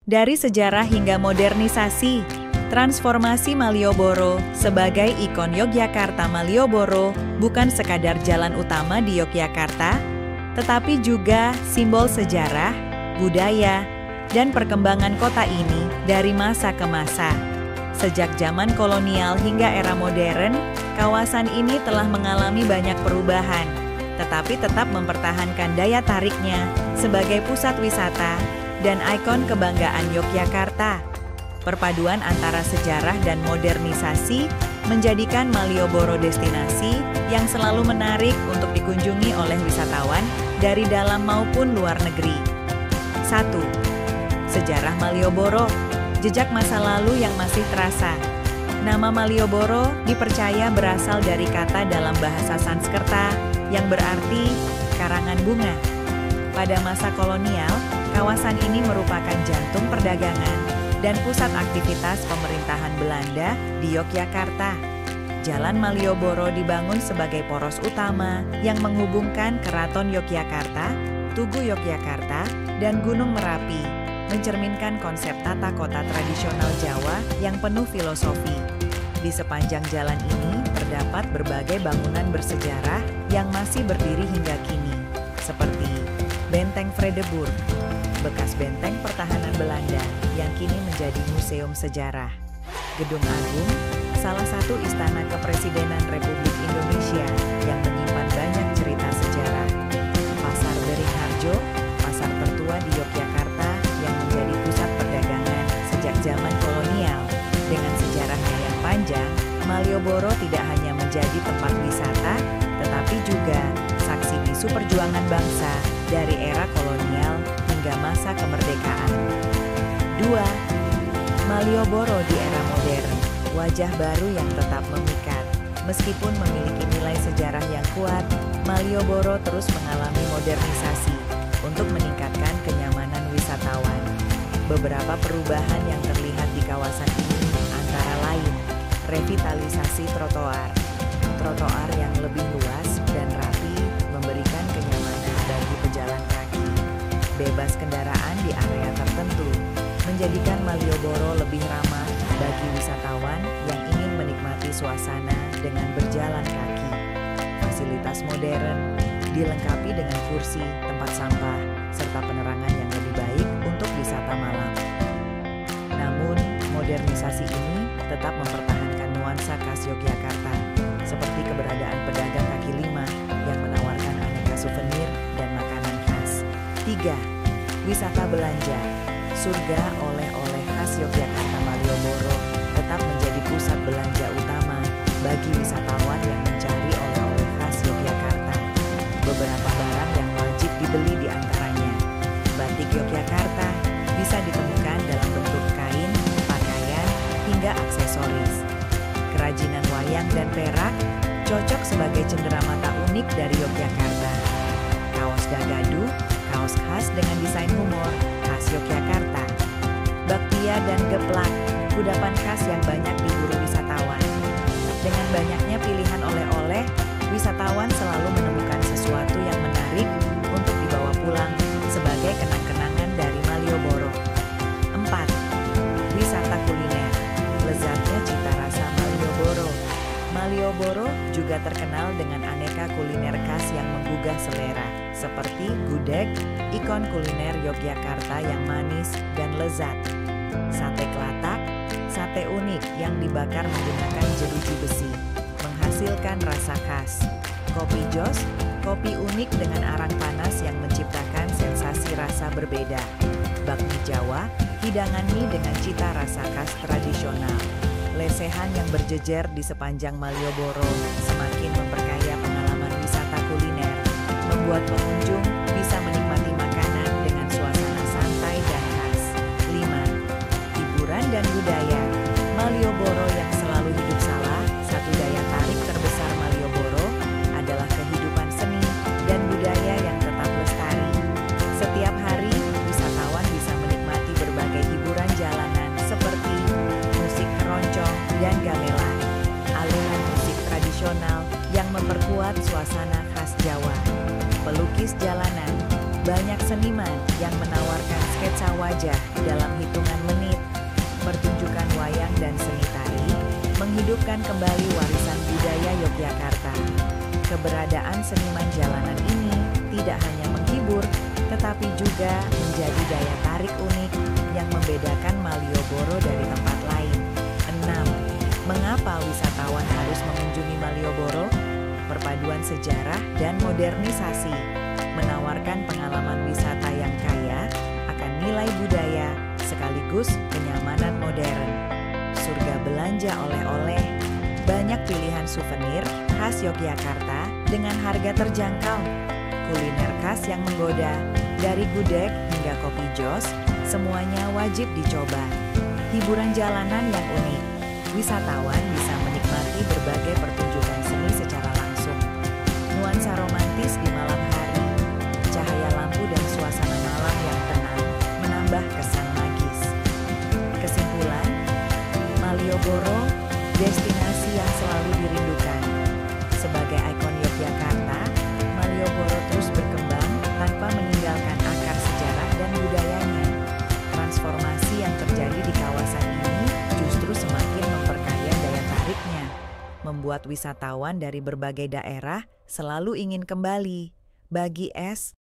Dari sejarah hingga modernisasi, transformasi Malioboro sebagai ikon Yogyakarta. Malioboro bukan sekadar jalan utama di Yogyakarta, tetapi juga simbol sejarah, budaya, dan perkembangan kota ini dari masa ke masa. Sejak zaman kolonial hingga era modern, kawasan ini telah mengalami banyak perubahan, tetapi tetap mempertahankan daya tariknya sebagai pusat wisata dan ikon kebanggaan Yogyakarta. Perpaduan antara sejarah dan modernisasi menjadikan Malioboro destinasi yang selalu menarik untuk dikunjungi oleh wisatawan dari dalam maupun luar negeri. 1. Sejarah Malioboro, jejak masa lalu yang masih terasa. Nama Malioboro dipercaya berasal dari kata dalam bahasa Sanskerta yang berarti karangan bunga. Pada masa kolonial, kawasan ini merupakan jantung perdagangan dan pusat aktivitas pemerintahan Belanda di Yogyakarta. Jalan Malioboro dibangun sebagai poros utama yang menghubungkan Keraton Yogyakarta, Tugu Yogyakarta, dan Gunung Merapi, mencerminkan konsep tata kota tradisional Jawa yang penuh filosofi. Di sepanjang jalan ini terdapat berbagai bangunan bersejarah yang masih berdiri hingga kini, seperti Benteng Vredeburg, bekas benteng pertahanan Belanda yang kini menjadi museum sejarah. Gedung Agung, salah satu istana kepresidenan Republik Indonesia yang menyimpan banyak cerita sejarah. Pasar Beringharjo, pasar tertua di Yogyakarta yang menjadi pusat perdagangan sejak zaman kolonial. Dengan sejarahnya yang panjang, Malioboro tidak hanya menjadi tempat wisata, tetapi juga saksi bisu perjuangan bangsa dari era kolonial hingga masa kemerdekaan. 2. Malioboro di era modern, wajah baru yang tetap memikat. Meskipun memiliki nilai sejarah yang kuat, Malioboro terus mengalami modernisasi untuk meningkatkan kenyamanan wisatawan. Beberapa perubahan yang terlihat di kawasan ini antara lain, revitalisasi trotoar. Trotoar yang lebih luas dan rapi memberikan kenyamanan bagi pejalan kaki. Bebas kendaraan di area tertentu menjadikan Malioboro lebih ramah bagi wisatawan yang ingin menikmati suasana dengan berjalan kaki. Fasilitas modern dilengkapi dengan kursi, tempat sampah, serta penerangan yang lebih baik untuk wisata malam. Namun, modernisasi ini tetap mempertahankan nuansa khas Yogyakarta, seperti keberadaan pedagang kaki lima yang menawarkan aneka souvenir dan makanan khas. 3. Wisata belanja. Surga oleh-oleh khas Yogyakarta. Malioboro tetap menjadi pusat belanja utama bagi wisatawan yang mencari oleh-oleh khas Yogyakarta. Beberapa barang yang wajib dibeli di antaranya. Batik Yogyakarta bisa ditemukan dalam bentuk kain, pakaian, hingga aksesoris. Kerajinan wayang dan perak cocok sebagai cenderamata unik dari Yogyakarta. Kaos Dagadu, kaos khas dengan desain humor khas Yogyakarta. Bakpia dan geplak, kudapan khas yang banyak diburu wisatawan. Dengan banyaknya pilihan oleh-oleh, wisatawan selalu menemukan sesuatu yang menarik untuk dibawa pulang sebagai kenang-kenangan dari Malioboro. 4. Wisata kuliner. Lezatnya cita rasa Malioboro. Malioboro juga terkenal dengan aneka kuliner khas yang menggugah selera, seperti gudeg, ikon kuliner Yogyakarta yang manis dan lezat. Sate kelatak, sate unik yang dibakar menggunakan jeruji besi, menghasilkan rasa khas. Kopi jos, kopi unik dengan arang panas yang menciptakan sensasi rasa berbeda. Bakmi Jawa, hidangan mie dengan cita rasa khas tradisional. Lesehan yang berjejer di sepanjang Malioboro semakin memperkaya pengalaman wisata kuliner, membuat pengunjung bisa menikmati makanan dengan suasana santai dan khas. 5. Hiburan dan budaya. Malioboro yang selalu hidup salah, satu daya tarik terbesar Malioboro adalah kehidupan seni dan budaya yang tetap lestari. Setiap hari, wisatawan bisa menikmati berbagai hiburan jalanan seperti musik keroncong dan gamelan, alunan musik tradisional yang memperkuat suasana khas Jawa. Pelukis jalanan, banyak seniman yang menawarkan sketsa sketsa wajah dalam hitungan menit, pertunjukan wayang dan seni tari, menghidupkan kembali warisan budaya Yogyakarta. Keberadaan seniman jalanan ini tidak hanya menghibur, tetapi juga menjadi daya tarik unik yang membedakan Malioboro dari tempat lain. 6. Mengapa wisatawan harus mengunjungi Malioboro? Perpaduan sejarah dan modernisasi menawarkan pengalaman wisata yang kaya akan nilai budaya sekaligus kenyamanan modern. Surga belanja oleh-oleh, banyak pilihan souvenir khas Yogyakarta dengan harga terjangkau. Kuliner khas yang menggoda, dari gudeg hingga kopi jos, semuanya wajib dicoba. Hiburan jalanan yang unik, wisatawan bisa menikmati berbagai pertunjukan seni secara langsung. Nuansa romantis di malam hari, cahaya lampu dan suasana malam yang tenang menambah kesan magis. Kesimpulan, Malioboro, destinasi yang selalu dirindukan. Sebagai ikon Yogyakarta, Malioboro terus berkembang tanpa meninggalkan akar sejarah dan budayanya. Transformasi yang terjadi di kawasan ini justru semakin memperkaya daya tariknya, membuat wisatawan dari berbagai daerah selalu ingin kembali. Bagi S.